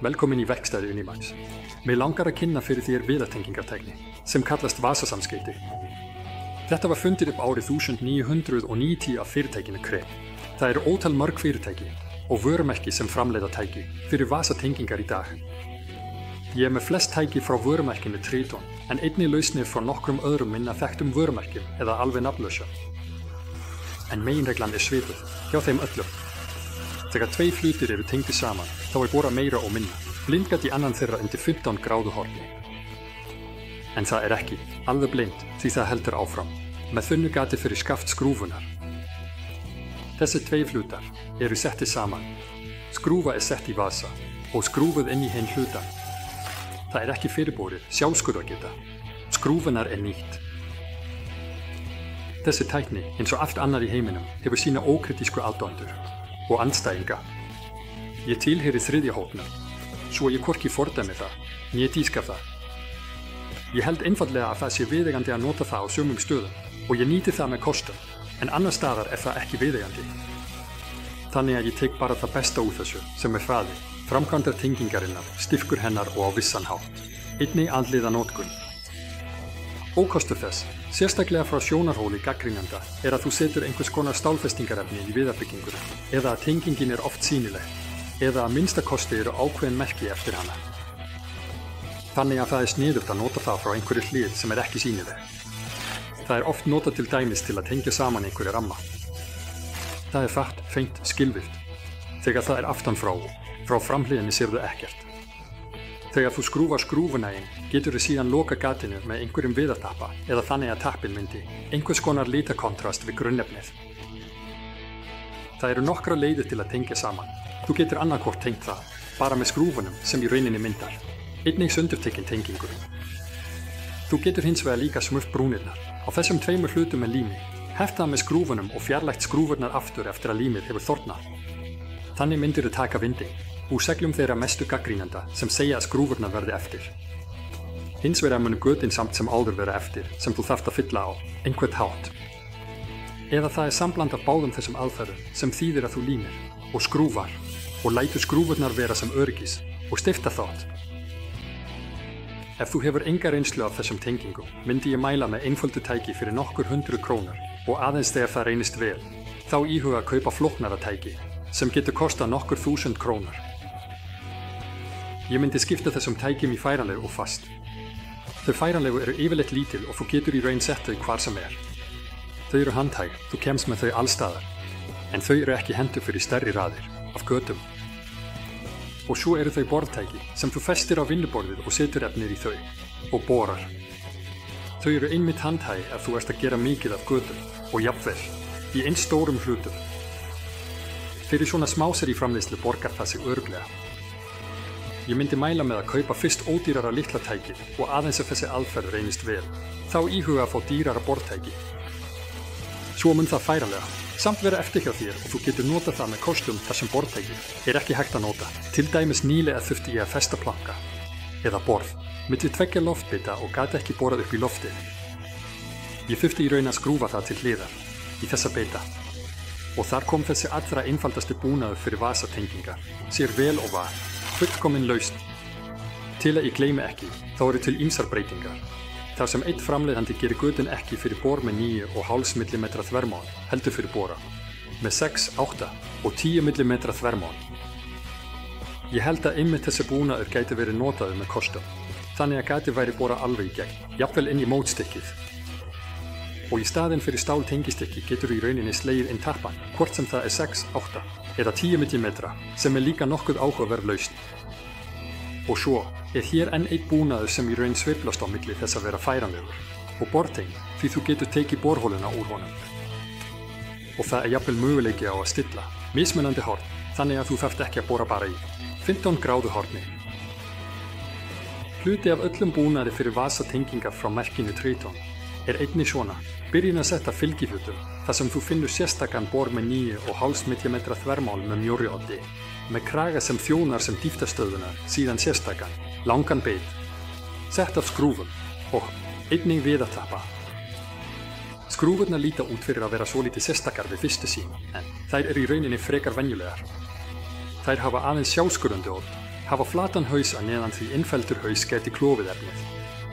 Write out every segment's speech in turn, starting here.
velkomin í verkstæði Unimax. Mig langar að kynna fyrir þér viðartengingartækni, sem kallast vasasamskipti. Þetta var fundið upp árið 1990 af fyrirtækinu Kreb. Það eru ótal mörg fyrirtæki og vörumerki sem framleiða tæki fyrir vasatengingar í dag. Ég er með flest tæki frá vörumerkinu Triton, en einnig lausnir frá nokkrum öðrum minna þekktum vörumerkjum eða alveg nafnlausum. En meginreglan er svipuð hjá þeim öllum. Þegar tvei hlutir eru tengdir saman, þá er borað meira og minna, blindgat í annan þeirra undir 15 gráðu horni. En það er ekki alveg blind því það heldur áfram, með þunnu gati fyrir skaft skrúfunar. Þessi tvei hlutar eru settir saman. Skrúfa er sett í vasa og skrúfuð inn í hinn hlutan. Það er ekki fyrirborið sjálfskurðargeta. Skrúfunar er nýtt. Þessi tækni, eins og allt annar í heiminum, hefur sína ókritísku aðdáendur og andstæðinga. Ég tilheyri þriðja hópnum, svo ég hvorki fordæmi það, né dýrka það. Ég held einfaldlega að það sé viðeigandi að nota það á sumum stöðum og ég nýti það með kostum, en annars staðar er það ekki viðeigandi. Þannig að ég tek bara það besta úr þessu, sem er hraði, framkvæmdar tengingarinnar, styrkur hennar og á vissan hátt. Einnig andliða notkun. Ókostur þess, sérstaklega frá sjónarhóli gagnrýnenda, er að þú setur einhvers konar stálfestingarefni í viðarbygginguna, eða að tengingin er oft sýnileg, eða að minnsta kosti eru ákveðin merki eftir hana. Þannig að það er sniðugt að nota það frá einhverju hlið sem er ekki sýnileg. Það er oft notað til dæmis til að tengja saman einhverju ramma. Það er hratt, hreint, skilvirkt. Þegar það er aftan frá framhliðinni sérðu ekkert. Þegar þú skrúfar skrúfuna inn, geturðu síðan loka gatinu með einhverjum viðartappa eða þannig að tappinn myndi einhvers konar litakontrast við grunnefnið. Það eru nokkra leiðir til að tengja saman. Þú getur annarkvort tengt það, bara með skrúfunum sem í rauninni myndar. Einnig sundurtekinn tengingur. Þú getur hins vegar líka smurt brúnirnar. Á þessum tveimur hlutum með lími, heft það með skrúfunum og fjarlægt skrúfurnar aftur eftir að límið hefur þornað. Þannig myndirðu taka vinding úr seglum þeirra mestu gaggrínenda sem segja að skrúfurnar verði eftir. Hins vegar munu götin samt sem áður vera eftir sem þú þarft að fylla á, einhvern hátt. Eða það er sambland af báðum þessum aðferðum sem þýðir að þú límir og skrúfar og lætur skrúfurnar vera sem öryggis og stifta þátt. Ef þú hefur enga reynslu af þessum tengingum, myndi ég mæla með einföldu tæki fyrir nokkur 100 krónur og aðeins þegar það reynist vel, þá íhuga að kaupa flóknara tæki sem getur kostað nokkur 1000 krónur. Ég myndi skipta þessum tækjum í færanlegu og fast. Þau færanlegu eru yfirleitt lítil og þú getur í raun sett þau hvar sem er. Þau eru handhæg, þú kemst með þau allstaðar, en þau eru ekki hentugt fyrir stærri raðir, af götum. Og svo eru þau borðtæki sem þú festir á vinnuborðið og setur efnið í þau, og borar. Þau eru einmitt handhæg ef þú ert að gera mikið af götum, og jafnvel, í eins stórum hlutum. Fyrir svona smásar í framleiðslu borgar það sig örugglega. Ég myndi mæla með að kaupa fyrst ódýrara litla tækið og aðeins ef þessi aðferð reynist vel, þá íhuga að fá dýrara borðtæki. Svo mun það færanlega, samt vera eftir hjá þér og þú getur notað það með kostum þar sem borðtækið er ekki hægt að nota. Til dæmis nýlega þurfti ég að festa planka, eða borð, milli tveggja loftbita og gat ekki borað upp í loftið. Ég þurfti í raun að skrúfa það til hliðar, í þessa beita. Og þar kom þessi allra einfaldasti búnaður fyrir vasatengingar, sér vel og var, fullkomin lausn. Til að ég gleymi ekki, þá eru til ýmsar breytingar. Þar sem einn framleiðandi gerir götin ekki fyrir bor með 9,5 mm þvermál, heldur fyrir bora, með 6, 8 og 10 mm þvermál. Ég held að einmitt þessi búnaður gæti verið notaður með kostum, þannig að gæti væri bora alveg í gegn, jafnvel inn í mótstykkið. Og í staðinn fyrir stáltengistykki getur í rauninni slegið inn tappan, hvort sem það er 6, 8 eða 10 mm, sem er líka nokkuð áhugaverð lausn. Og svo er hér enn einn búnaður sem í raun sveiflast á milli þess að vera færanlegur og borteng því þú getur tekið borholuna úr honum. Og það er jafnvel möguleiki á að stilla, mismunandi horn, þannig að þú þarft ekki að bora bara í 15 gráðu horni. Hluti af öllum búnaði fyrir vasatengingar frá merkinu Triton er einnig svona, byrjun að setja fylgihlutum þar sem þú finnur sérstakann bor með 9,5 mm þvermál með mjórri oddi, með kraga sem þjónar sem dýptastöðunar, síðan sérstakann, langan beit, sett af skrúfum og einnig viðartappa. Skrúfurnar líta út fyrir að vera svolítið sérstakar við fyrstu sýn, en þær eru í rauninni frekar venjulegar. Þær hafa aðeins sjálfskurðandi orð hafa flatan haus að neðan því innfelldur haus gæti klofið efnið.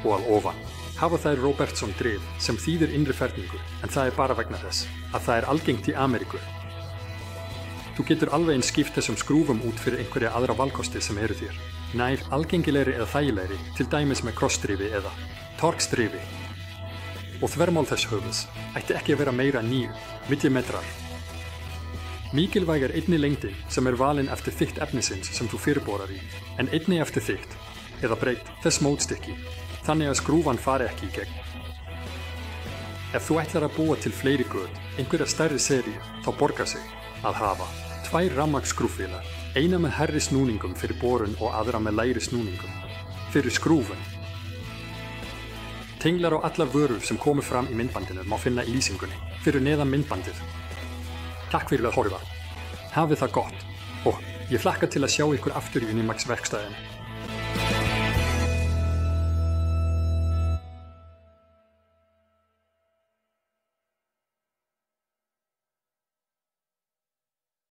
Og að ofan hafa þær Robertson drif sem þýðir innri ferningur, en það er bara vegna þess að það er algengt í Ameríku. Þú getur alveg eins skipt þessum skrúfum út fyrir einhverja aðra valkosti sem eru þér. Nær algengilegri eða þægilegri, til dæmis með krossdrifi eða torksdrifi. Og þvermál þess höfuðs ætti ekki að vera meira en 9 millimetrar. Mikilvæg er einni lengdin sem er valin eftir þykkt efnisins sem þú fyrirborar í, en einni eftir þykkt eða breidd þess mótstykki, þannig að skrúfan fari ekki í gegn. Ef þú ætlar að búa til fleiri göt, einhverja stærri seríu, þá borgar sig að hafa 2 rafmagnsskrúfvélar, eina með hærri snúningum fyrir borun og aðra með lægri snúningum fyrir skrúfun. Tenglar á allar vörur sem komu fram í myndbandinu má finna í lýsingunni fyrir neðan myndbandið. Takk fyrir að horfa. Hafið það gott og ég hlakka til að sjá ykkur aftur í Unimax verkstæðinu.